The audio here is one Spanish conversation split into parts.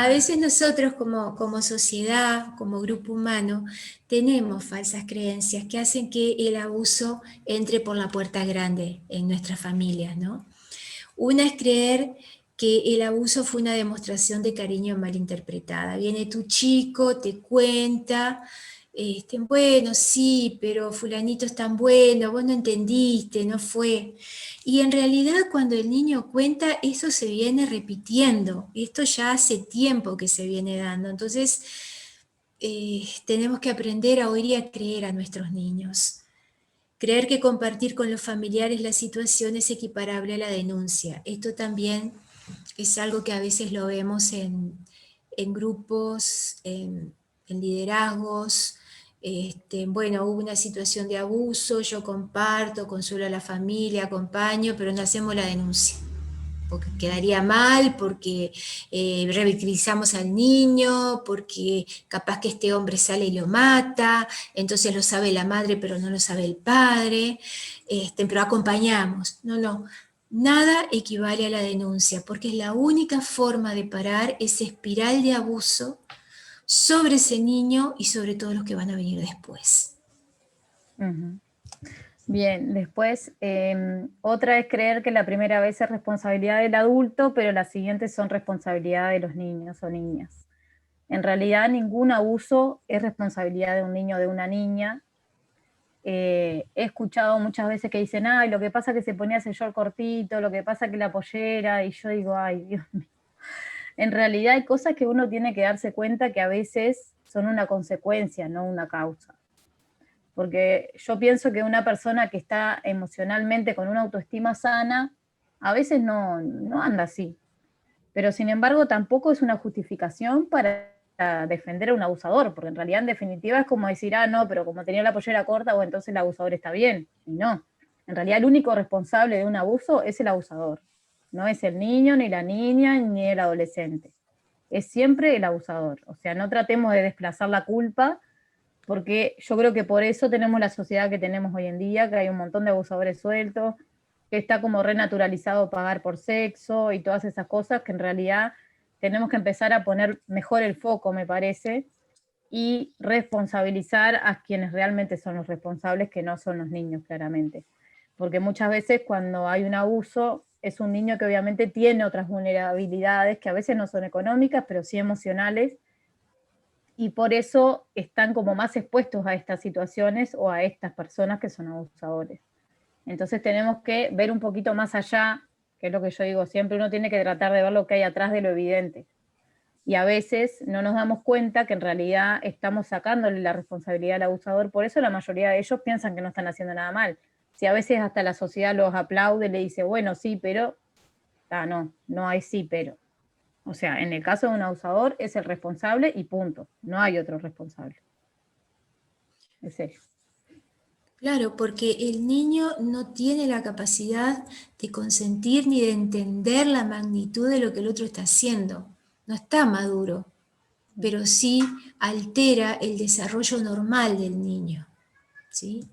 A veces nosotros como sociedad, como grupo humano, tenemos falsas creencias que hacen que el abuso entre por la puerta grande en nuestras familias, ¿no? Una es creer que el abuso fue una demostración de cariño malinterpretada. Viene tu chico, te cuenta, bueno, sí, pero fulanito es tan bueno, vos no entendiste, no fue. Y en realidad cuando el niño cuenta, eso se viene repitiendo. Esto ya hace tiempo que se viene dando. Entonces, tenemos que aprender a oír y a creer a nuestros niños. Creer que compartir con los familiares la situación es equiparable a la denuncia. Esto también es algo que a veces lo vemos en grupos, en liderazgos. Bueno, hubo una situación de abuso, yo comparto, consuelo a la familia, acompaño, pero no hacemos la denuncia porque quedaría mal, porque revictimizamos al niño, porque capaz que este hombre sale y lo mata, entonces lo sabe la madre pero no lo sabe el padre, pero acompañamos. No, no, nada equivale a la denuncia, porque es la única forma de parar esa espiral de abuso sobre ese niño y sobre todos los que van a venir después. Ujú. Bien, después otra es creer que la primera vez es responsabilidad del adulto, pero las siguientes son responsabilidad de los niños o niñas. En realidad ningún abuso es responsabilidad de un niño o de una niña. He escuchado muchas veces que dicen, ay, lo que pasa es que se ponía ese short cortito, lo que pasa es que la pollera, y yo digo, ay, Dios mío. En realidad hay cosas que uno tiene que darse cuenta que a veces son una consecuencia, no una causa. Porque yo pienso que una persona que está emocionalmente con una autoestima sana, a veces no anda así. Pero sin embargo tampoco es una justificación para defender a un abusador, porque en realidad en definitiva es como decir, ah, no, pero como tenía la pollera corta, o entonces el abusador está bien. Y no, en realidad el único responsable de un abuso es el abusador. No es el niño, ni la niña, ni el adolescente. Es siempre el abusador. O sea, no tratemos de desplazar la culpa, porque yo creo que por eso tenemos la sociedad que tenemos hoy en día, que hay un montón de abusadores sueltos, que está como renaturalizado pagar por sexo y todas esas cosas que en realidad tenemos que empezar a poner mejor el foco, me parece, y responsabilizar a quienes realmente son los responsables, que no son los niños, claramente. Porque muchas veces cuando hay un abuso, es un niño que obviamente tiene otras vulnerabilidades, que a veces no son económicas, pero sí emocionales, y por eso están como más expuestos a estas situaciones o a estas personas que son abusadores. Entonces tenemos que ver un poquito más allá, que es lo que yo digo, siempre uno tiene que tratar de ver lo que hay atrás de lo evidente. Y a veces no nos damos cuenta que en realidad estamos sacándole la responsabilidad al abusador, por eso la mayoría de ellos piensan que no están haciendo nada mal. Si a veces hasta la sociedad los aplaude, le dice, bueno, sí, pero, no hay sí, pero. O sea, en el caso de un abusador es el responsable y punto, no hay otro responsable. Es él. Claro, porque el niño no tiene la capacidad de consentir ni de entender la magnitud de lo que el otro está haciendo. No está maduro, pero sí altera el desarrollo normal del niño. ¿Sí?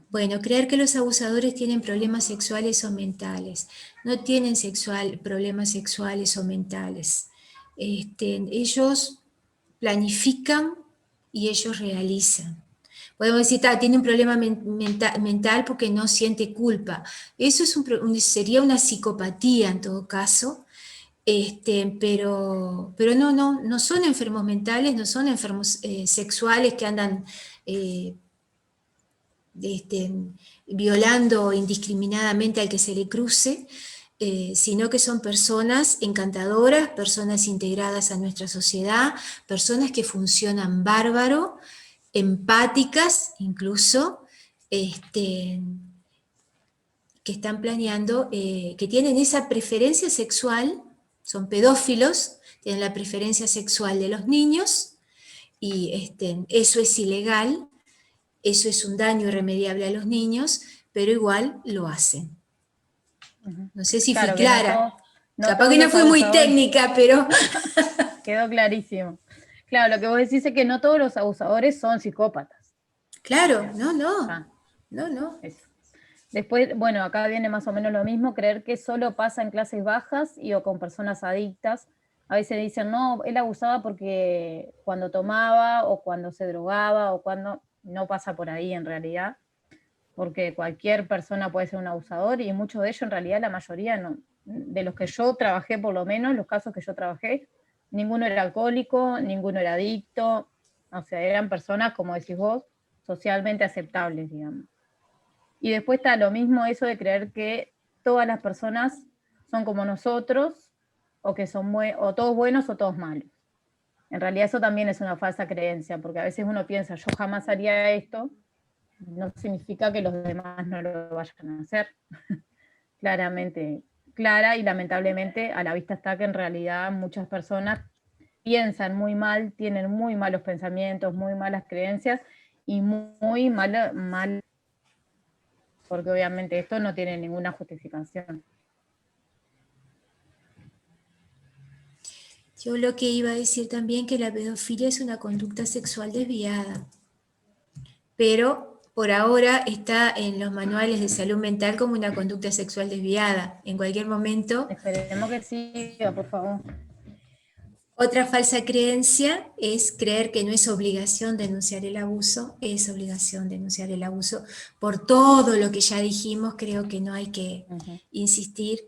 Bueno, creer que los abusadores tienen problemas sexuales o mentales. No tienen problemas sexuales o mentales. Ellos planifican y ellos realizan. Podemos decir, tiene un problema mental porque no siente culpa. Eso sería una psicopatía en todo caso, pero no son enfermos mentales, no son enfermos sexuales que andan este, violando indiscriminadamente al que se le cruce, sino que son personas encantadoras, personas integradas a nuestra sociedad, personas que funcionan bárbaro, empáticas incluso, que están planeando, que tienen esa preferencia sexual, son pedófilos, tienen la preferencia sexual de los niños, y eso es ilegal, eso es un daño irremediable a los niños, pero igual lo hacen. No sé si fui Claro que clara. no Capaz todos que no los fue muy abusadores. técnica, pero... Quedó clarísimo. Claro, lo que vos decís es que no todos los abusadores son psicópatas. Claro, no, no. Ah, No, no. eso. Después, bueno, acá viene más o menos lo mismo, creer que solo pasa en clases bajas y o con personas adictas. A veces dicen, no, él abusaba porque cuando tomaba o cuando se drogaba o cuando no pasa por ahí en realidad, porque cualquier persona puede ser un abusador y muchos de ellos en realidad la mayoría no, de los que yo trabajé por lo menos, los casos que yo trabajé, ninguno era alcohólico, ninguno era adicto, o sea, eran personas, como decís vos, socialmente aceptables, digamos. Y después está lo mismo eso de creer que todas las personas son como nosotros, o que son o todos buenos o todos malos. En realidad eso también es una falsa creencia, porque a veces uno piensa, yo jamás haría esto, no significa que los demás no lo vayan a hacer. Claramente, clara y lamentablemente a la vista está que en realidad muchas personas piensan muy mal, tienen muy malos pensamientos, muy malas creencias y muy mal, porque obviamente esto no tiene ninguna justificación. Yo lo que iba a decir también que la pedofilia es una conducta sexual desviada, pero por ahora está en los manuales de salud mental como una conducta sexual desviada. En cualquier momento. Esperemos que siga, por favor. Otra falsa creencia es creer que no es obligación denunciar el abuso, es obligación denunciar el abuso. Por todo lo que ya dijimos, creo que no hay que insistir.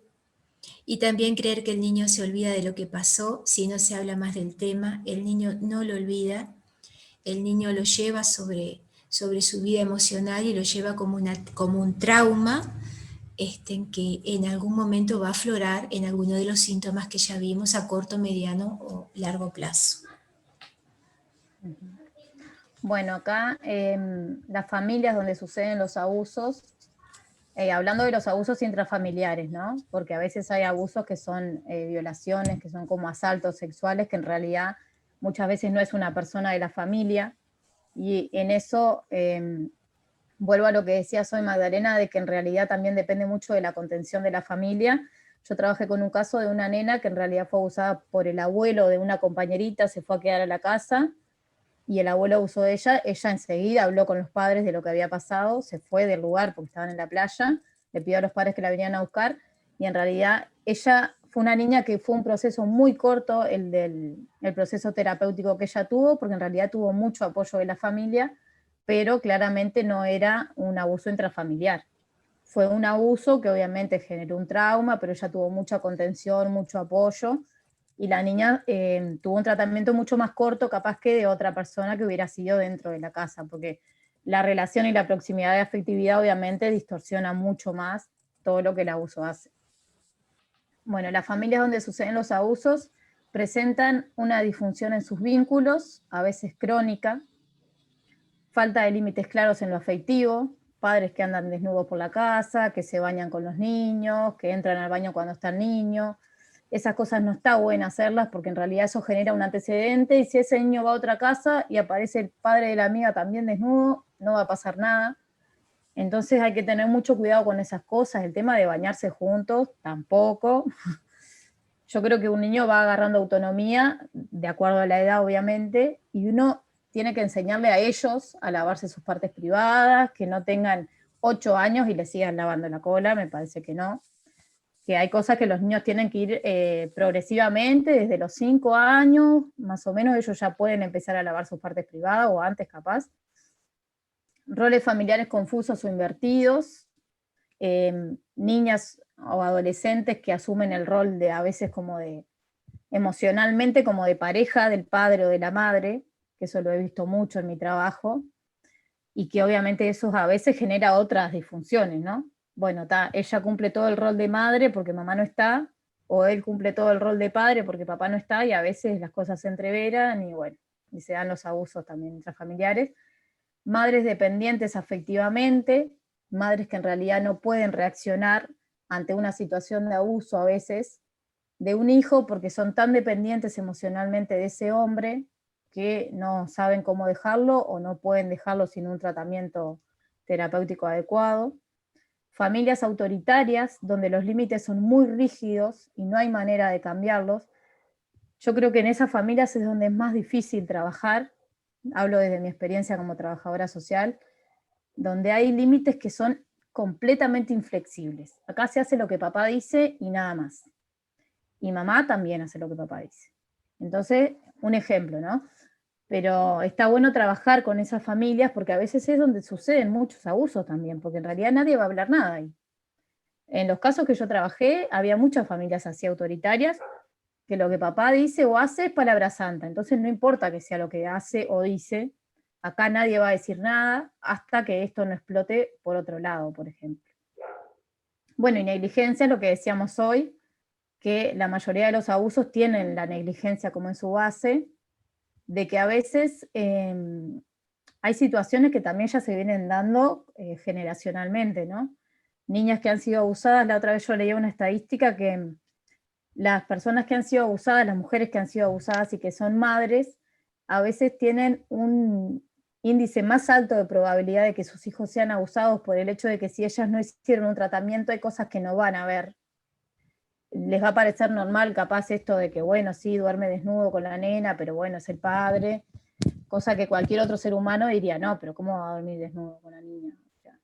Y también creer que el niño se olvida de lo que pasó, si no se habla más del tema, el niño no lo olvida, el niño lo lleva sobre su vida emocional y lo lleva como un trauma, que en algún momento va a aflorar en alguno de los síntomas que ya vimos a corto, mediano o largo plazo. Bueno, acá las familias donde suceden los abusos, hablando de los abusos intrafamiliares, ¿no? Porque a veces hay abusos que son violaciones, que son como asaltos sexuales, que en realidad muchas veces no es una persona de la familia, y en eso vuelvo a lo que decía Soy Magdalena, de que en realidad también depende mucho de la contención de la familia. Yo trabajé con un caso de una nena que en realidad fue abusada por el abuelo de una compañerita, se fue a quedar a la casa, y el abuelo abusó de ella, ella enseguida habló con los padres de lo que había pasado, se fue del lugar porque estaban en la playa, le pidió a los padres que la vinieran a buscar, y en realidad ella fue una niña que fue un proceso muy corto, el proceso terapéutico que ella tuvo, porque en realidad tuvo mucho apoyo de la familia, pero claramente no era un abuso intrafamiliar. Fue un abuso que obviamente generó un trauma, pero ella tuvo mucha contención, mucho apoyo, y la niña tuvo un tratamiento mucho más corto capaz que de otra persona que hubiera sido dentro de la casa, porque la relación y la proximidad de afectividad obviamente distorsiona mucho más todo lo que el abuso hace. Bueno, las familias donde suceden los abusos presentan una disfunción en sus vínculos, a veces crónica, falta de límites claros en lo afectivo, padres que andan desnudos por la casa, que se bañan con los niños, que entran al baño cuando está el niño. Esas cosas no está bueno hacerlas porque en realidad eso genera un antecedente, y si ese niño va a otra casa y aparece el padre de la amiga también desnudo, no va a pasar nada. Entonces hay que tener mucho cuidado con esas cosas. El tema de bañarse juntos, tampoco. Yo creo que un niño va agarrando autonomía, de acuerdo a la edad obviamente, y uno tiene que enseñarle a ellos a lavarse sus partes privadas, que no tengan 8 años y le sigan lavando la cola, me parece que no. Que hay cosas que los niños tienen que ir progresivamente, desde los 5 años, más o menos ellos ya pueden empezar a lavar sus partes privadas, o antes capaz. Roles familiares confusos o invertidos, niñas o adolescentes que asumen el rol de a veces como de emocionalmente como de pareja del padre o de la madre, que eso lo he visto mucho en mi trabajo, y que obviamente eso a veces genera otras disfunciones, ¿no? Bueno, ella cumple todo el rol de madre porque mamá no está, o él cumple todo el rol de padre porque papá no está, y a veces las cosas se entreveran y bueno, y se dan los abusos también intrafamiliares. Madres dependientes afectivamente, madres que en realidad no pueden reaccionar ante una situación de abuso a veces de un hijo porque son tan dependientes emocionalmente de ese hombre que no saben cómo dejarlo o no pueden dejarlo sin un tratamiento terapéutico adecuado. Familias autoritarias donde los límites son muy rígidos y no hay manera de cambiarlos. Yo creo que en esas familias es donde es más difícil trabajar, hablo desde mi experiencia como trabajadora social, donde hay límites que son completamente inflexibles. Acá se hace lo que papá dice y nada más. y mamá también hace lo que papá dice. Entonces, un ejemplo, ¿no? Pero está bueno trabajar con esas familias porque a veces es donde suceden muchos abusos también, porque en realidad nadie va a hablar nada ahí. En los casos que yo trabajé, había muchas familias así autoritarias, que lo que papá dice o hace es palabra santa. Entonces no importa que sea lo que hace o dice, acá nadie va a decir nada hasta que esto no explote por otro lado, por ejemplo. Bueno, y negligencia es lo que decíamos hoy, que la mayoría de los abusos tienen la negligencia como en su base, de que a veces hay situaciones que también ya se vienen dando generacionalmente, ¿no? Niñas que han sido abusadas, la otra vez yo leía una estadística que las personas que han sido abusadas, las mujeres que han sido abusadas y que son madres, a veces tienen un índice más alto de probabilidad de que sus hijos sean abusados por el hecho de que si ellas no hicieron un tratamiento hay cosas que no van a ver. Les va a parecer normal capaz esto de que, bueno, sí, duerme desnudo con la nena, pero bueno, es el padre, cosa que cualquier otro ser humano diría, no, pero ¿cómo va a dormir desnudo con la niña? O sea,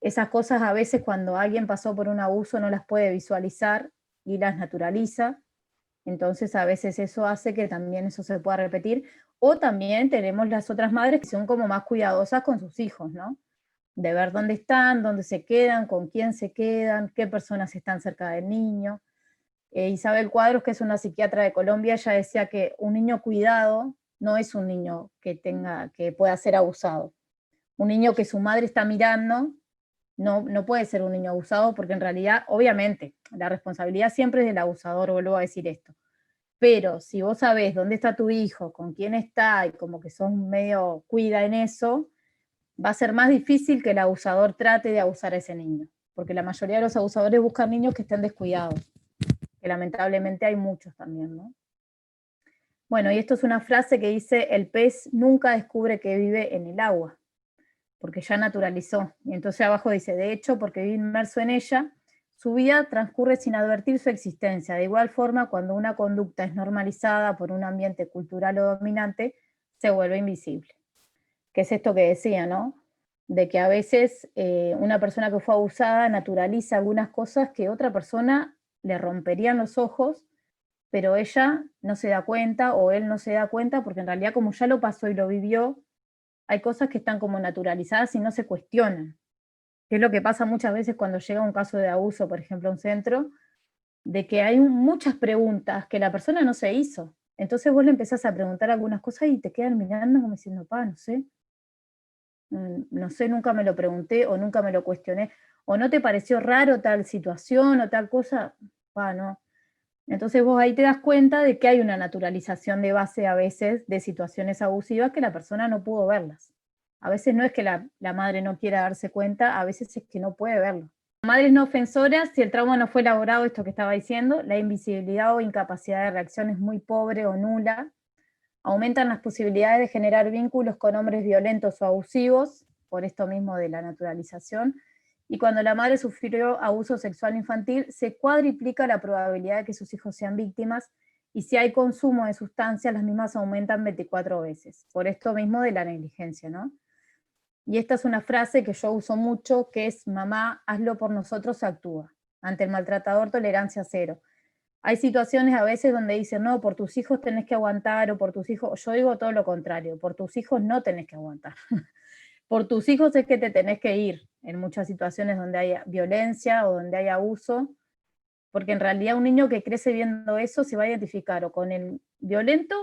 esas cosas a veces cuando alguien pasó por un abuso no las puede visualizar y las naturaliza, entonces a veces eso hace que también eso se pueda repetir, o también tenemos las otras madres que son como más cuidadosas con sus hijos, ¿no? De ver dónde están, dónde se quedan, con quién se quedan, qué personas están cerca del niño. Isabel Cuadros, que es una psiquiatra de Colombia, ella decía que un niño cuidado no es un niño que pueda ser abusado. Un niño que su madre está mirando no puede ser un niño abusado, porque en realidad, obviamente, la responsabilidad siempre es del abusador, vuelvo a decir esto. Pero si vos sabés dónde está tu hijo, con quién está, y como que sos medio cuida en eso, va a ser más difícil que el abusador trate de abusar a ese niño. Porque la mayoría de los abusadores buscan niños que estén descuidados, que lamentablemente hay muchos también, ¿no? Bueno, y esto es una frase que dice, el pez nunca descubre que vive en el agua, porque ya naturalizó. Y entonces abajo dice, de hecho, porque vive inmerso en ella, su vida transcurre sin advertir su existencia. De igual forma, cuando una conducta es normalizada por un ambiente cultural o dominante, se vuelve invisible. Que es esto que decía, ¿no? De que a veces una persona que fue abusada naturaliza algunas cosas que otra persona le romperían los ojos, pero ella no se da cuenta o él no se da cuenta porque en realidad como ya lo pasó y lo vivió, hay cosas que están como naturalizadas y no se cuestionan. Que es lo que pasa muchas veces cuando llega un caso de abuso, por ejemplo, a un centro, de que hay muchas preguntas que la persona no se hizo. Entonces vos le empezás a preguntar algunas cosas y te quedan mirando como diciendo, no sé, no sé, nunca me lo pregunté o nunca me lo cuestioné, o no te pareció raro tal situación o tal cosa, no. Entonces vos ahí te das cuenta de que hay una naturalización de base a veces de situaciones abusivas que la persona no pudo verlas. A veces no es que la madre no quiera darse cuenta, a veces es que no puede verlo. Madres no ofensoras, si el trauma no fue elaborado, esto que estaba diciendo, la invisibilidad o incapacidad de reacción es muy pobre o nula, aumentan las posibilidades de generar vínculos con hombres violentos o abusivos, por esto mismo de la naturalización, y cuando la madre sufrió abuso sexual infantil, se cuadriplica la probabilidad de que sus hijos sean víctimas, y si hay consumo de sustancias, las mismas aumentan 24 veces, por esto mismo de la negligencia, ¿no? Y esta es una frase que yo uso mucho, que es, mamá, hazlo por nosotros, actúa. Ante el maltratador, tolerancia cero. Hay situaciones a veces donde dicen, no, por tus hijos tenés que aguantar, o por tus hijos, yo digo todo lo contrario, por tus hijos no tenés que aguantar. Por tus hijos es que te tenés que ir en muchas situaciones donde haya violencia o donde haya abuso, porque en realidad un niño que crece viendo eso se va a identificar o con el violento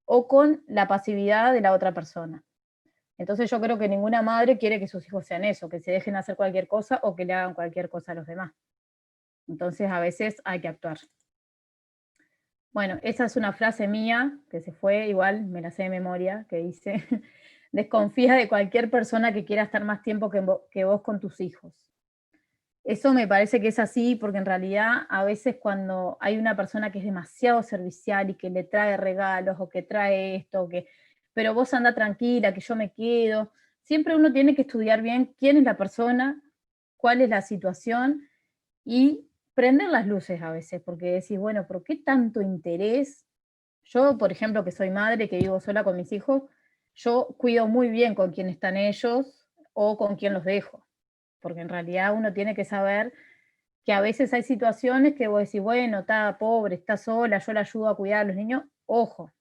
o con la pasividad de la otra persona. Entonces yo creo que ninguna madre quiere que sus hijos sean eso, que se dejen hacer cualquier cosa o que le hagan cualquier cosa a los demás. Entonces a veces hay que actuar. Bueno, esa es una frase mía, que se fue, igual me la sé de memoria, que dice, desconfía de cualquier persona que quiera estar más tiempo que vos con tus hijos. Eso me parece que es así, porque en realidad a veces cuando hay una persona que es demasiado servicial y que le trae regalos o que trae esto, pero vos anda tranquila, que yo me quedo, siempre uno tiene que estudiar bien quién es la persona, cuál es la situación y prender las luces a veces, porque decís, bueno, ¿por qué tanto interés? Yo, por ejemplo, que soy madre, que vivo sola con mis hijos, yo cuido muy bien con quién están ellos o con quién los dejo, porque en realidad uno tiene que saber que a veces hay situaciones que vos decís, bueno, está pobre, está sola, yo la ayudo a cuidar a los niños. Ojo,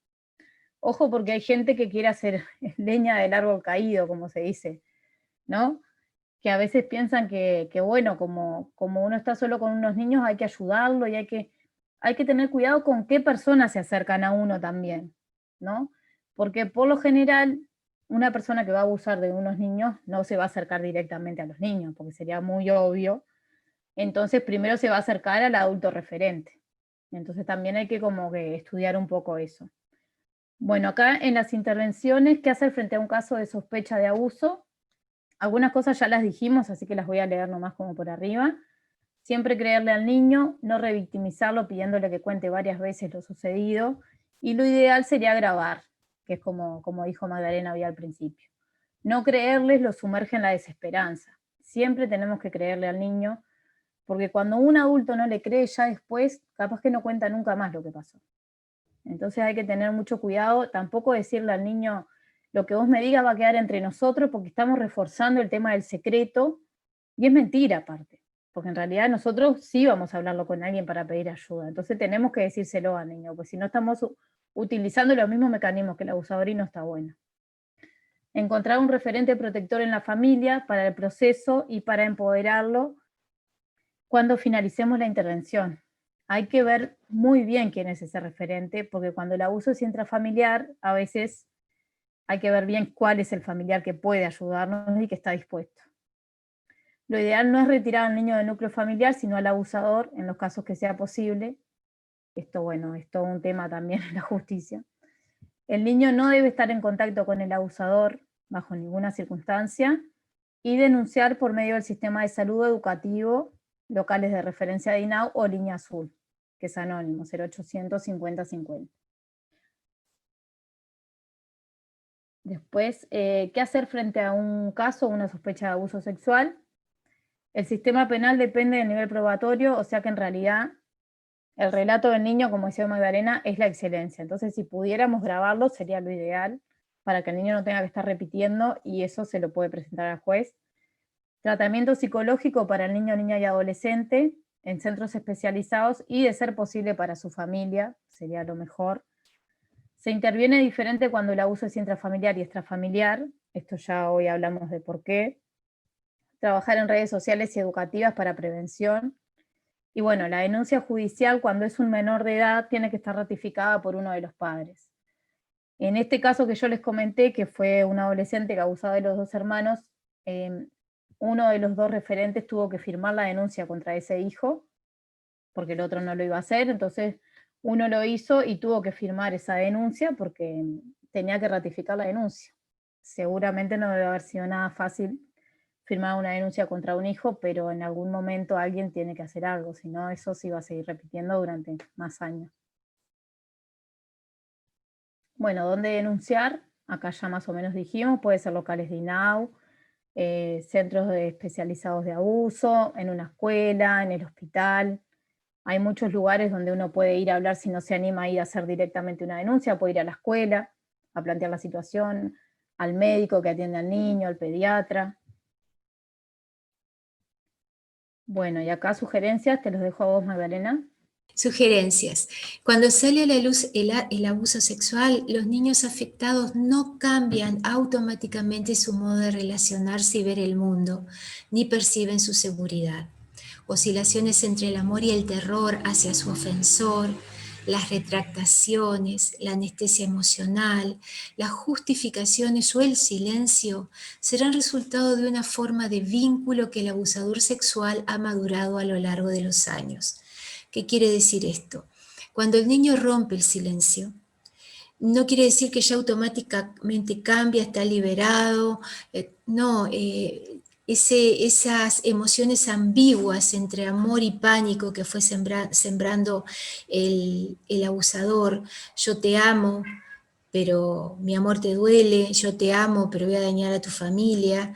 ojo porque hay gente que quiere hacer leña del árbol caído, como se dice, ¿no? Que a veces piensan que bueno, como uno está solo con unos niños, hay que ayudarlo y hay que tener cuidado con qué personas se acercan a uno también, ¿no? Porque por lo general, una persona que va a abusar de unos niños no se va a acercar directamente a los niños, porque sería muy obvio. Entonces, primero se va a acercar al adulto referente. Entonces, también hay que como que estudiar un poco eso. Bueno, acá en las intervenciones, ¿qué hacer frente a un caso de sospecha de abuso? Algunas cosas ya las dijimos, así que las voy a leer nomás como por arriba. Siempre creerle al niño, no revictimizarlo pidiéndole que cuente varias veces lo sucedido. Y lo ideal sería grabar, que es como dijo Magdalena hoy al principio. No creerles lo sumerge en la desesperanza. Siempre tenemos que creerle al niño, porque cuando un adulto no le cree, ya después capaz que no cuenta nunca más lo que pasó. Entonces hay que tener mucho cuidado, tampoco decirle al niño, lo que vos me digas va a quedar entre nosotros, porque estamos reforzando el tema del secreto, y es mentira aparte, porque en realidad nosotros sí vamos a hablarlo con alguien para pedir ayuda, entonces tenemos que decírselo al niño, pues si no estamos utilizando los mismos mecanismos que el abusador y no está bueno. Encontrar un referente protector en la familia para el proceso y para empoderarlo cuando finalicemos la intervención. Hay que ver muy bien quién es ese referente, porque cuando el abuso es intrafamiliar, a veces hay que ver bien cuál es el familiar que puede ayudarnos y que está dispuesto. Lo ideal no es retirar al niño del núcleo familiar, sino al abusador, en los casos que sea posible. Esto, bueno, es todo un tema también en la justicia. El niño no debe estar en contacto con el abusador bajo ninguna circunstancia y denunciar por medio del sistema de salud educativo, locales de referencia de INAU o línea azul, que es anónimo, 0800 50 50. Después, ¿qué hacer frente a un caso o una sospecha de abuso sexual? El sistema penal depende del nivel probatorio, o sea que en realidad el relato del niño, como decía Magdalena, es la excelencia. Entonces, si pudiéramos grabarlo, sería lo ideal para que el niño no tenga que estar repitiendo y eso se lo puede presentar al juez. Tratamiento psicológico para el niño, niña y adolescente en centros especializados y, de ser posible, para su familia, sería lo mejor. Se interviene diferente cuando el abuso es intrafamiliar y extrafamiliar. Esto ya hoy hablamos de por qué. Trabajar en redes sociales y educativas para prevención. Y bueno, la denuncia judicial cuando es un menor de edad tiene que estar ratificada por uno de los padres. En este caso que yo les comenté, que fue un adolescente que abusaba de los dos hermanos, uno de los dos referentes tuvo que firmar la denuncia contra ese hijo, porque el otro no lo iba a hacer, entonces uno lo hizo y tuvo que firmar esa denuncia porque tenía que ratificar la denuncia. Seguramente no debe haber sido nada fácil firmar una denuncia contra un hijo, pero en algún momento alguien tiene que hacer algo, si no eso se iba a seguir repitiendo durante más años. Bueno, ¿dónde denunciar? Acá ya más o menos dijimos, puede ser locales de INAU, centros especializados de abuso, en una escuela, en el hospital. Hay muchos lugares donde uno puede ir a hablar si no se anima a ir a hacer directamente una denuncia, puede ir a la escuela, a plantear la situación, al médico que atiende al niño, al pediatra. Bueno, y acá sugerencias, te los dejo a vos, Magdalena. Sugerencias. Cuando sale a la luz el abuso sexual, los niños afectados no cambian automáticamente su modo de relacionarse y ver el mundo, ni perciben su seguridad. Oscilaciones entre el amor y el terror hacia su ofensor, las retractaciones, la anestesia emocional, las justificaciones o el silencio serán resultado de una forma de vínculo que el abusador sexual ha madurado a lo largo de los años. ¿Qué quiere decir esto? Cuando el niño rompe el silencio, no quiere decir que ya automáticamente cambia, está liberado, esas emociones ambiguas entre amor y pánico que fue sembrando el abusador, yo te amo, pero mi amor te duele, yo te amo, pero voy a dañar a tu familia,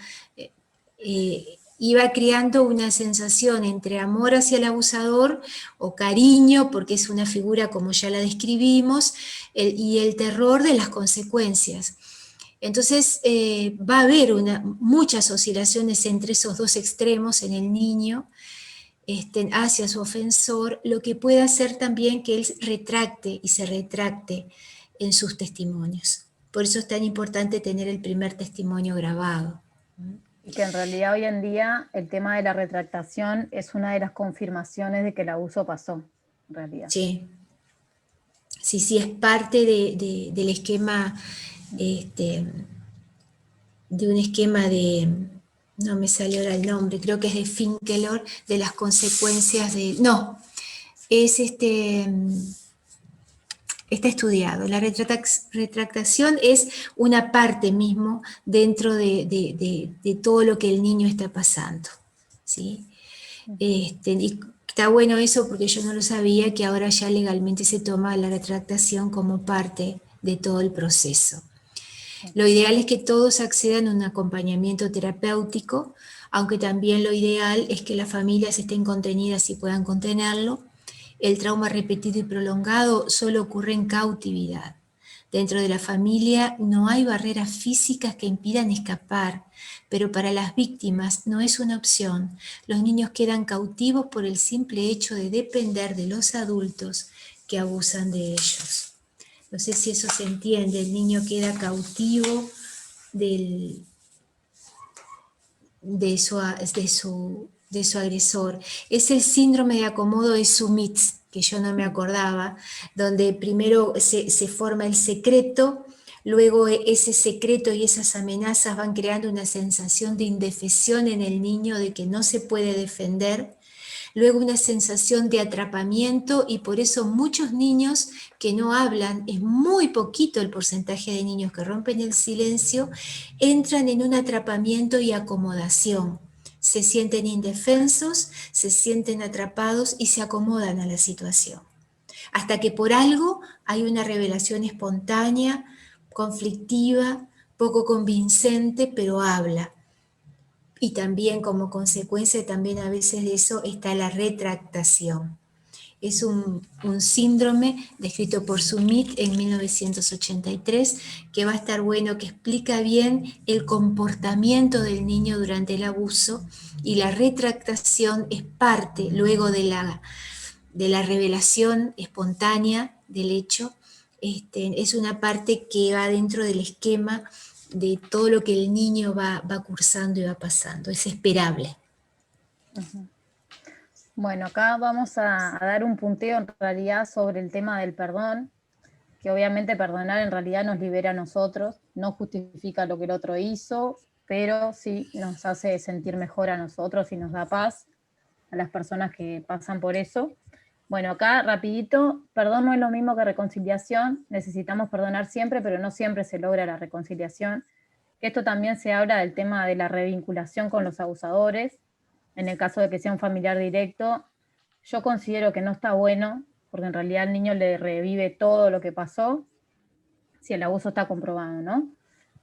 iba creando una sensación entre amor hacia el abusador o cariño, porque es una figura como ya la describimos, y el terror de las consecuencias. Entonces va a haber muchas oscilaciones entre esos dos extremos en el niño, hacia su ofensor, lo que puede hacer también que él retracte y se retracte en sus testimonios. Por eso es tan importante tener el primer testimonio grabado. Y que en realidad hoy en día el tema de la retractación es una de las confirmaciones de que el abuso pasó, en realidad. Sí, sí, es parte del esquema, de un esquema no me salió ahora el nombre, creo que es de Finkelor, de las consecuencias de... No, es está estudiado. La retractación es una parte mismo dentro de todo lo que el niño está pasando, ¿sí? Y está bueno eso porque yo no lo sabía, que ahora ya legalmente se toma la retractación como parte de todo el proceso. Lo ideal es que todos accedan a un acompañamiento terapéutico, aunque también lo ideal es que las familias estén contenidas y puedan contenerlo. El trauma repetido y prolongado solo ocurre en cautividad. Dentro de la familia no hay barreras físicas que impidan escapar, pero para las víctimas no es una opción. Los niños quedan cautivos por el simple hecho de depender de los adultos que abusan de ellos. No sé si eso se entiende, el niño queda cautivo de su agresor. Es el síndrome de acomodo de Sumitz, que yo no me acordaba, donde primero se forma el secreto, luego ese secreto y esas amenazas van creando una sensación de indefensión en el niño, de que no se puede defender, luego una sensación de atrapamiento, y por eso muchos niños que no hablan, es muy poquito el porcentaje de niños que rompen el silencio, entran en un atrapamiento y acomodación. Se sienten indefensos, se sienten atrapados y se acomodan a la situación. Hasta que por algo hay una revelación espontánea, conflictiva, poco convincente, pero habla. Y también como consecuencia también a veces de eso está la retractación. Es un síndrome descrito por Sumitz en 1983, que va a estar bueno, que explica bien el comportamiento del niño durante el abuso, y la retractación es parte luego de la revelación espontánea del hecho. Es una parte que va dentro del esquema de todo lo que el niño va cursando y va pasando. Es esperable. Uh-huh. Bueno, acá vamos a dar un punteo en realidad sobre el tema del perdón, que obviamente perdonar en realidad nos libera a nosotros, no justifica lo que el otro hizo, pero sí nos hace sentir mejor a nosotros y nos da paz a las personas que pasan por eso. Bueno, acá rapidito, perdón no es lo mismo que reconciliación, necesitamos perdonar siempre, pero no siempre se logra la reconciliación. Esto también se habla del tema de la revinculación con los abusadores, en el caso de que sea un familiar directo. Yo considero que no está bueno, porque en realidad al niño le revive todo lo que pasó, si el abuso está comprobado, ¿no?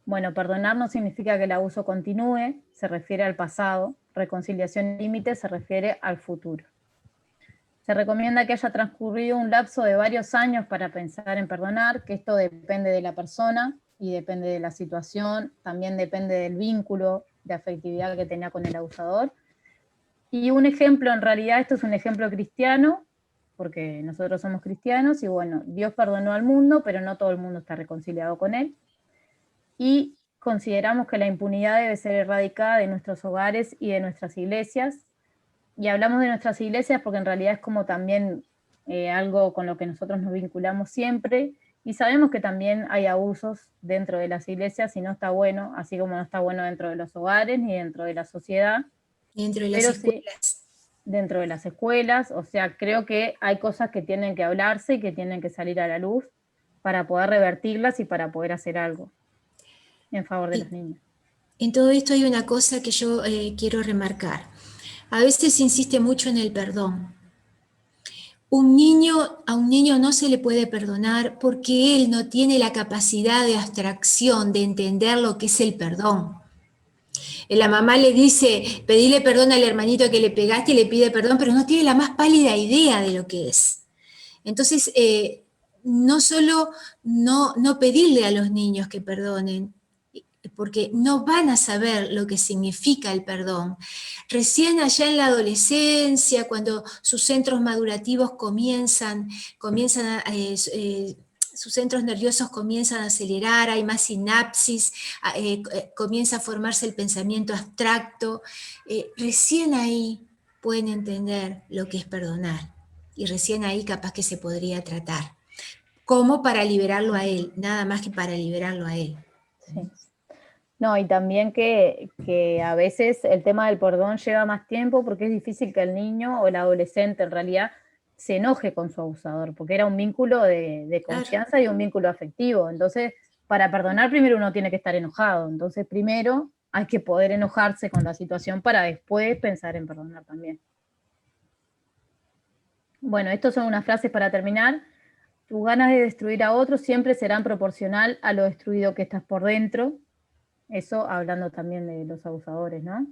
Bueno, perdonar no significa que el abuso continúe, se refiere al pasado. Reconciliación límite se refiere al futuro. Se recomienda que haya transcurrido un lapso de varios años para pensar en perdonar, que esto depende de la persona y depende de la situación, también depende del vínculo de afectividad que tenía con el abusador. Y un ejemplo, en realidad esto es un ejemplo cristiano, porque nosotros somos cristianos, y bueno, Dios perdonó al mundo, pero no todo el mundo está reconciliado con él. Y consideramos que la impunidad debe ser erradicada de nuestros hogares y de nuestras iglesias. Y hablamos de nuestras iglesias porque en realidad es como también algo con lo que nosotros nos vinculamos siempre, y sabemos que también hay abusos dentro de las iglesias y no está bueno, así como no está bueno dentro de los hogares ni dentro de la sociedad. Dentro de las escuelas. Sí, dentro de las escuelas, o sea, creo que hay cosas que tienen que hablarse y que tienen que salir a la luz para poder revertirlas y para poder hacer algo en favor de los niños. En todo esto hay una cosa que yo quiero remarcar. A veces se insiste mucho en el perdón. A un niño no se le puede perdonar porque él no tiene la capacidad de abstracción, de entender lo que es el perdón. La mamá le dice, pedile perdón al hermanito que le pegaste, y le pide perdón, pero no tiene la más pálida idea de lo que es. Entonces, no solo no pedirle a los niños que perdonen, porque no van a saber lo que significa el perdón. Recién allá en la adolescencia, cuando sus centros madurativos comienzan sus centros nerviosos comienzan a acelerar, hay más sinapsis, comienza a formarse el pensamiento abstracto, recién ahí pueden entender lo que es perdonar, y recién ahí capaz que se podría tratar, como para liberarlo a él, nada más que para liberarlo a él. Sí. No, y también que a veces el tema del perdón lleva más tiempo porque es difícil que el niño o el adolescente en realidad se enoje con su abusador, porque era un vínculo de confianza y un vínculo afectivo. Entonces, para perdonar primero uno tiene que estar enojado. Entonces, primero hay que poder enojarse con la situación para después pensar en perdonar también. Bueno, estas son unas frases para terminar. Tus ganas de destruir a otros siempre serán proporcional a lo destruido que estás por dentro. Eso hablando también de los abusadores, ¿no?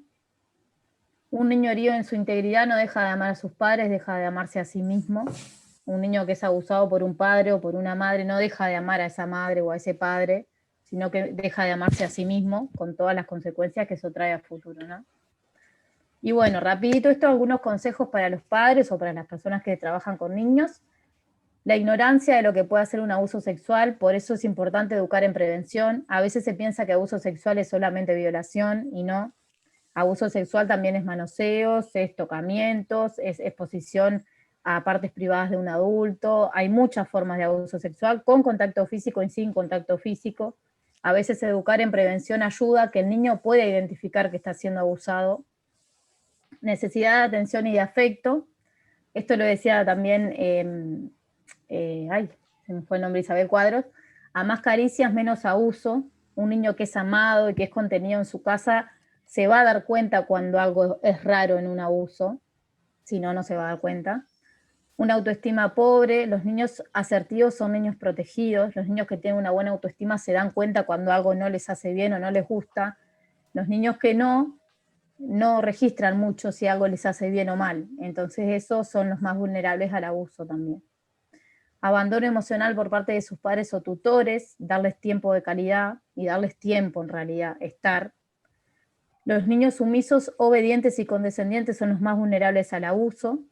Un niño herido en su integridad no deja de amar a sus padres, deja de amarse a sí mismo. Un niño que es abusado por un padre o por una madre no deja de amar a esa madre o a ese padre, sino que deja de amarse a sí mismo, con todas las consecuencias que eso trae a futuro, ¿no? Y bueno, rapidito esto, algunos consejos para los padres o para las personas que trabajan con niños. La ignorancia de lo que puede ser un abuso sexual, por eso es importante educar en prevención. A veces se piensa que abuso sexual es solamente violación y no. Abuso sexual también es manoseos, es tocamientos, es exposición a partes privadas de un adulto. Hay muchas formas de abuso sexual, con contacto físico y sin contacto físico. A veces educar en prevención ayuda a que el niño pueda identificar que está siendo abusado. Necesidad de atención y de afecto. Esto lo decía también, se me fue el nombre, Isabel Cuadros. A más caricias, menos abuso. Un niño que es amado y que es contenido en su casa se va a dar cuenta cuando algo es raro en un abuso, si no, no se va a dar cuenta. Una autoestima pobre, los niños asertivos son niños protegidos, los niños que tienen una buena autoestima se dan cuenta cuando algo no les hace bien o no les gusta. Los niños que no registran mucho si algo les hace bien o mal, entonces esos son los más vulnerables al abuso también. Abandono emocional por parte de sus padres o tutores, darles tiempo de calidad, y darles tiempo en realidad, estar. Los niños sumisos, obedientes y condescendientes son los más vulnerables al abuso.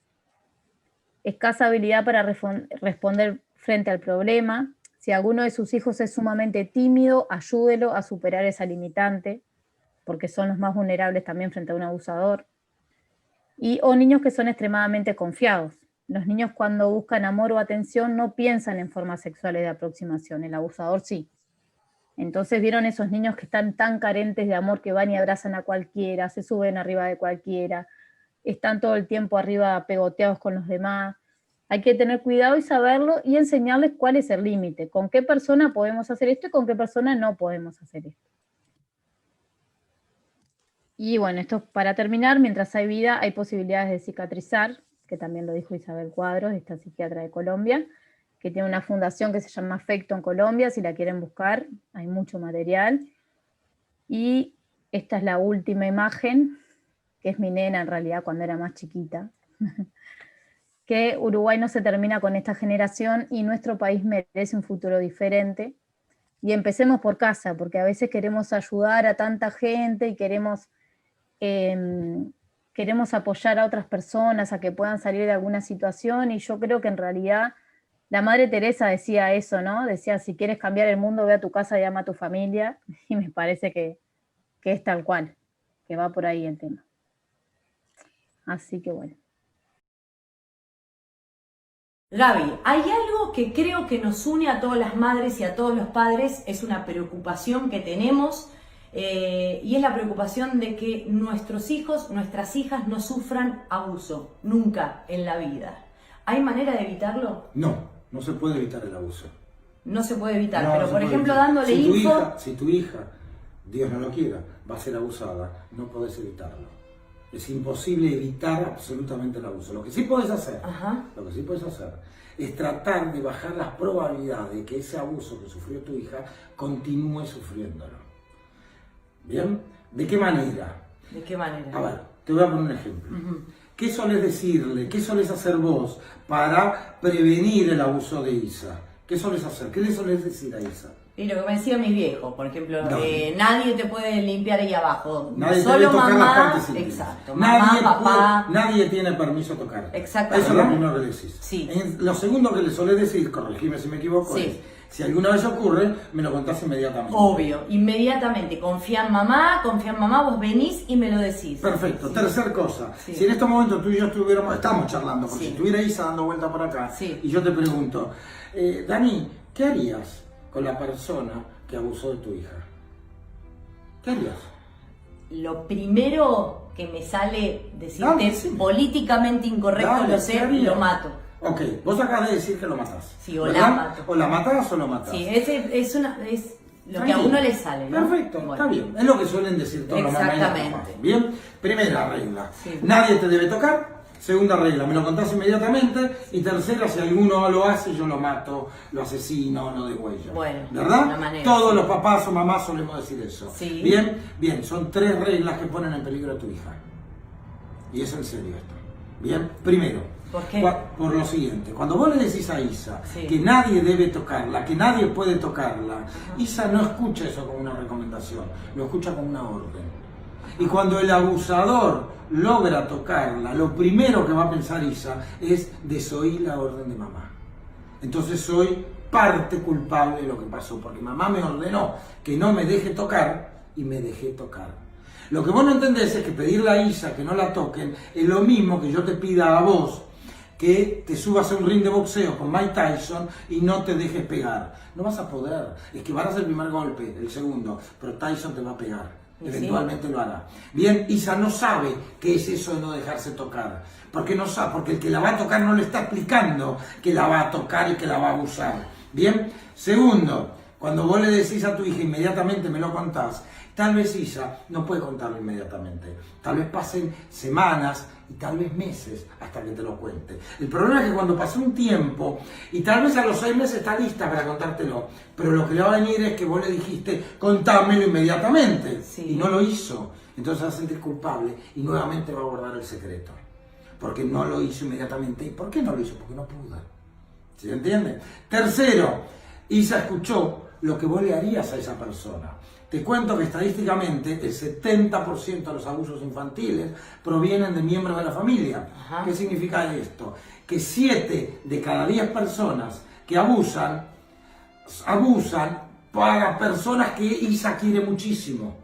Escasa habilidad para responder frente al problema. Si alguno de sus hijos es sumamente tímido, ayúdelo a superar esa limitante, porque son los más vulnerables también frente a un abusador. O niños que son extremadamente confiados. Los niños cuando buscan amor o atención no piensan en formas sexuales de aproximación, el abusador sí. Entonces vieron esos niños que están tan carentes de amor que van y abrazan a cualquiera, se suben arriba de cualquiera, están todo el tiempo arriba pegoteados con los demás. Hay que tener cuidado y saberlo y enseñarles cuál es el límite, con qué persona podemos hacer esto y con qué persona no podemos hacer esto. Y bueno, esto para terminar, mientras hay vida hay posibilidades de cicatrizar, que también lo dijo Isabel Cuadros, esta psiquiatra de Colombia, que tiene una fundación que se llama Afecto en Colombia, si la quieren buscar, hay mucho material. Y esta es la última imagen, que es mi nena en realidad cuando era más chiquita, que Uruguay no se termina con esta generación y nuestro país merece un futuro diferente. Y empecemos por casa, porque a veces queremos ayudar a tanta gente y queremos apoyar a otras personas a que puedan salir de alguna situación, y yo creo que en realidad la Madre Teresa decía eso, ¿no? Decía, si quieres cambiar el mundo, ve a tu casa y ama a tu familia, y me parece que es tal cual, que va por ahí el tema. Así que bueno. Gaby, hay algo que creo que nos une a todas las madres y a todos los padres, es una preocupación que tenemos, y es la preocupación de que nuestros hijos, nuestras hijas no sufran abuso, nunca en la vida. ¿Hay manera de evitarlo? No se puede evitar el abuso. No se puede evitar, No, pero no por ejemplo evitar. dándole info... Si tu hija, Dios no lo quiera, va a ser abusada, no podés evitarlo. Es imposible evitar absolutamente el abuso. Lo que sí podés hacer, es tratar de bajar las probabilidades de que ese abuso que sufrió tu hija continúe sufriéndolo. ¿Bien? ¿De qué manera? ¿De qué manera? A ver, te voy a poner un ejemplo. ¿Qué solés decirle? ¿Qué solés hacer vos para prevenir el abuso de Isa? ¿Qué solés hacer? ¿Qué le solés decir a Isa? Y lo que me decía mi viejo, por ejemplo, No. Nadie te puede limpiar ahí abajo. Nadie Solo debe tocar las mamá. partes íntimas. Exacto. Mamá, Nadie papá. nadie tiene permiso a tocar. Exactamente. Eso es lo primero que le decís. Sí. Lo segundo que le solés decir, corregime si me equivoco, Sí. es, si alguna vez ocurre, me lo contás inmediatamente. Obvio, inmediatamente. Confía en mamá, vos venís y me lo decís. Perfecto. Sí. Tercer cosa, Sí. si en este momento tú y yo estamos charlando, porque Sí. si estuviera Isa dando vuelta por acá, Sí. y yo te pregunto, Dani, ¿qué harías con la persona que abusó de tu hija? ¿Qué harías? Lo primero que me sale decirte Dale, es sí. políticamente incorrecto, Dale, lo ¿qué sé, harías? lo mato. Ok, vos acabas de decir que lo matás. Sí, o ¿verdad? la mato. O la matás o lo matás. Sí, es lo Está que a bien. uno le sale, ¿no? Perfecto, Bueno. está bien. Es lo que suelen decir todos los mamás y las Exactamente. papás. Bien, primera regla. Sí. Nadie te debe tocar. Segunda regla, me lo contás inmediatamente. Y tercera, si alguno lo hace, yo lo mato, lo asesino, lo degüello. Bueno, ¿verdad? una manera, Todos sí. los papás o mamás solemos decir eso. Sí. Bien, bien, son 3 reglas que ponen en peligro a tu hija. Y es en serio esto. Bien, primero. ¿Por qué? Por lo siguiente, cuando vos le decís a Isa Sí. que nadie debe tocarla, que nadie puede tocarla, Isa no escucha eso como una recomendación, lo escucha como una orden. Y cuando el abusador logra tocarla, lo primero que va a pensar Isa es desoír la orden de mamá. Entonces soy parte culpable de lo que pasó, porque mamá me ordenó que no me deje tocar y me dejé tocar. Lo que vos no entendés es que pedirle a Isa que no la toquen es lo mismo que yo te pida a vos que te subas a un ring de boxeo con Mike Tyson y no te dejes pegar. No vas a poder. Es que van a hacer el primer golpe, el segundo, pero Tyson te va a pegar. ¿Sí? Eventualmente lo hará. Bien, Isa no sabe qué es eso de no dejarse tocar. Porque no sabe, porque el que la va a tocar no le está explicando que la va a tocar y que la va a abusar. Bien, segundo, cuando vos le decís a tu hija inmediatamente me lo contás, tal vez Isa no puede contarlo inmediatamente. Tal vez pasen semanas y tal vez meses hasta que te lo cuente. El problema es que cuando pase un tiempo, y tal vez a los 6 meses está lista para contártelo, pero lo que le va a venir es que vos le dijiste, contámelo inmediatamente, Sí. y no lo hizo. Entonces se va a sentir culpable y nuevamente va a guardar el secreto. Porque no lo hizo inmediatamente. ¿Y por qué no lo hizo? Porque no pudo. ¿Se entiende? Tercero, Isa escuchó lo que vos le harías a esa persona. Te cuento que estadísticamente el 70% de los abusos infantiles provienen de miembros de la familia. Ajá. ¿Qué significa esto? Que 7 de cada 10 personas que abusan para personas que Isa quiere muchísimo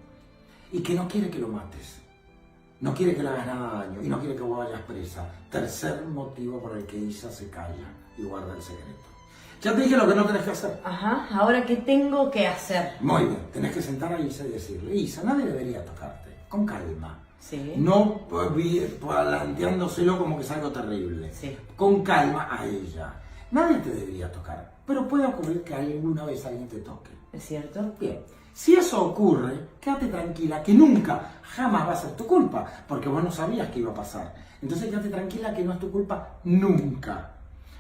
y que no quiere que lo mates. No quiere que le hagas nada daño y no quiere que vos vayas presa. Tercer motivo por el que Isa se calla y guarda el secreto. Ya te dije lo que no tenés que hacer. Ajá, ahora ¿qué tengo que hacer? Muy bien, tenés que sentar a Isa y decirle, Isa, nadie debería tocarte, con calma. Sí. No planteándoselo como que es algo terrible. Sí. Con calma a ella. Nadie te debería tocar, pero puede ocurrir que alguna vez alguien te toque. ¿Es cierto? Bien, si eso ocurre, quédate tranquila, que nunca, jamás va a ser tu culpa, porque vos no sabías que iba a pasar. Entonces quédate tranquila que no es tu culpa nunca.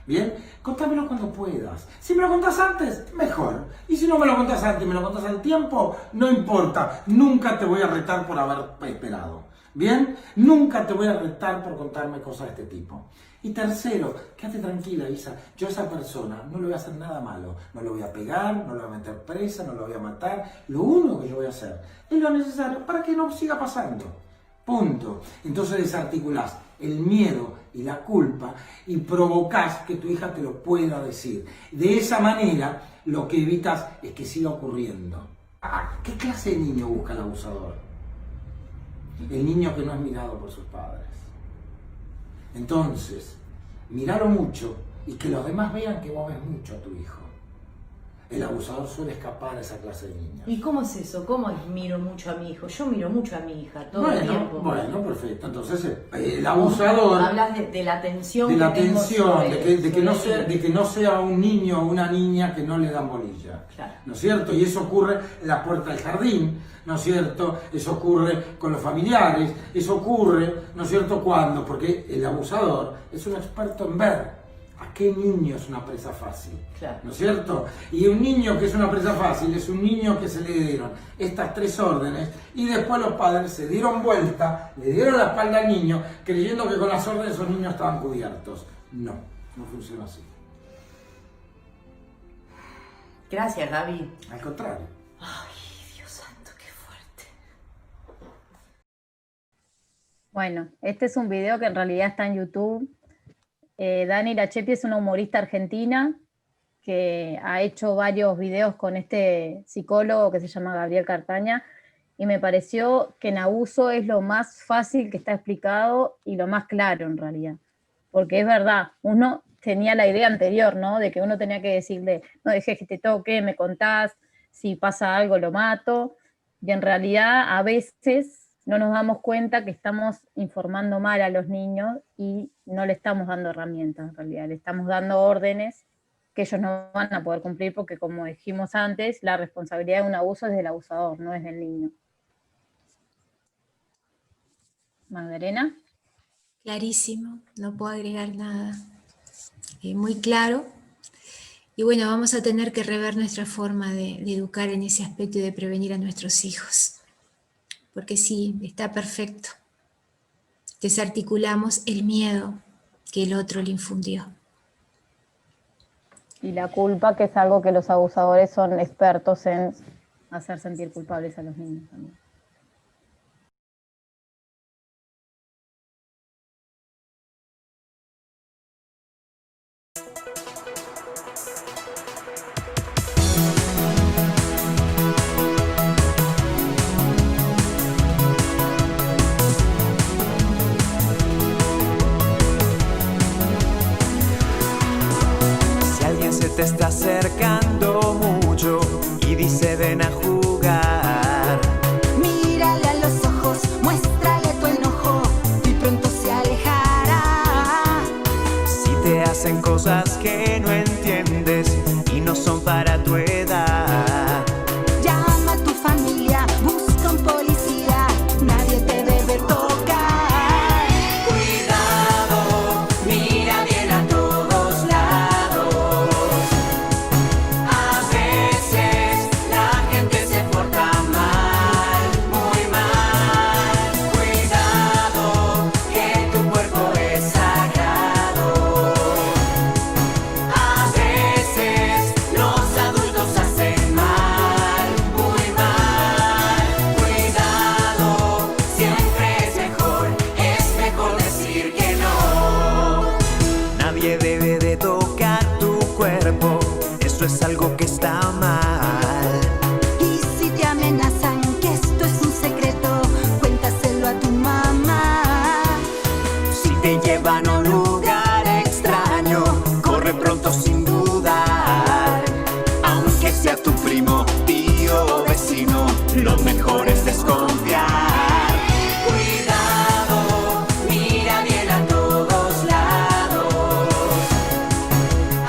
Bien, contámelo cuando puedas. Si me lo contás antes, mejor. Y si no me lo contás antes y me lo contás al tiempo, no importa. Nunca te voy a retar por haber esperado. Bien, nunca te voy a retar por contarme cosas de este tipo. Y tercero, quédate tranquila, Isa. Yo a esa persona no le voy a hacer nada malo. No lo voy a pegar, no lo voy a meter presa, no lo voy a matar. Lo único que yo voy a hacer es lo necesario para que no siga pasando. Punto. Entonces desarticulás el miedo y la culpa y provocás que tu hija te lo pueda decir. De esa manera, lo que evitas es que siga ocurriendo. ¿Qué clase de niño busca el abusador? El niño que no es mirado por sus padres. Entonces, miralo mucho y que los demás vean que vos ves mucho a tu hijo. El abusador suele escapar a esa clase de niños. ¿Y cómo es eso? ¿Cómo es miro mucho a mi hijo? Yo miro mucho a mi hija todo el tiempo. Bueno, perfecto. Entonces, el abusador... Hablas de la atención de la que tengo tensión, sobre- de que no sea un niño o una niña que no le dan bolilla. Claro. ¿No es cierto? Y eso ocurre en la puerta del jardín, ¿no es cierto? Eso ocurre con los familiares, eso ocurre, ¿no es cierto? ¿Cuándo? Porque el abusador es un experto en ver a qué niño es una presa fácil. Claro. ¿No es cierto? Y un niño que es una presa fácil es un niño que se le dieron estas 3 órdenes y después los padres se dieron vuelta, le dieron la espalda al niño creyendo que con las órdenes esos niños estaban cubiertos. No, no funciona así. Gracias, Gaby. Al contrario. Ay, Dios santo, qué fuerte. Bueno, este es un video que en realidad está en YouTube. Dani Lachepi es una humorista argentina que ha hecho varios videos con este psicólogo que se llama Gabriel Cartaña, y me pareció que en abuso es lo más fácil que está explicado y lo más claro en realidad. Porque es verdad, uno tenía la idea anterior, ¿no? De que uno tenía que decirle, no dejes que te toque, me contás, si pasa algo lo mato, y en realidad a veces no nos damos cuenta que estamos informando mal a los niños y no le estamos dando herramientas en realidad, le estamos dando órdenes que ellos no van a poder cumplir porque, como dijimos antes, la responsabilidad de un abuso es del abusador, no es del niño. Magdalena. Clarísimo, no puedo agregar nada. Muy claro. Y bueno, vamos a tener que rever nuestra forma de educar en ese aspecto y de prevenir a nuestros hijos. Porque sí, está perfecto. Desarticulamos el miedo que el otro le infundió. Y la culpa, que es algo que los abusadores son expertos en hacer sentir culpables a los niños también. Te está acercando mucho y dice ven a jugar. Mírale a los ojos, muéstrale tu enojo y pronto se alejará. Si te hacen cosas que no entiendes y no son para tu edad, llama a tu familia, busca un policía, nadie te debe tocar. cuidado, mira bien a todos lados. A veces la gente se porta mal, muy mal. Cuidado, que tu cuerpo es sagrado. A veces los adultos hacen mal, muy mal. Cuidado, siempre es mejor decir que no. Nadie debe de tocar tu cuerpo, eso es algo que está mal. Y si te amenazan que esto es un secreto, cuéntaselo a tu mamá. Si te llevan a un lugar extraño, corre pronto sin dudar. Aunque sea tu primo, tío o vecino, lo mejor es desconfiar. Cuidado, mira bien a todos lados.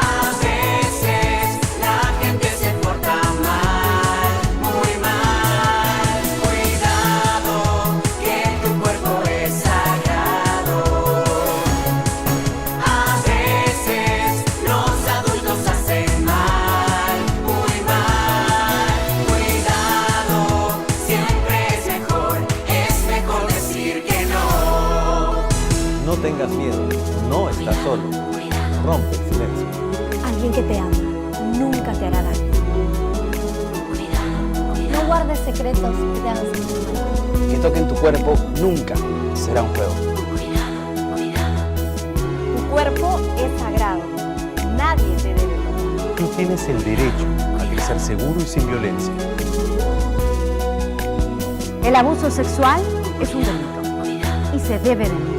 A veces la gente se porta mal, muy mal. Cuidado, que tu cuerpo es sagrado. A veces los adultos hacen mal, muy mal. Cuidado, siempre es mejor decir que no. No tengas miedo, no estás solo. Rompe el silencio. Alguien que te ama nunca te hará daño. No guardes secretos que te hagan sentir mal. Que toquen tu cuerpo nunca será un juego. Tu cuerpo es sagrado. Nadie te debe tocar. Tú tienes el derecho a crecer seguro y sin violencia. El abuso sexual es un delito y se debe denunciar.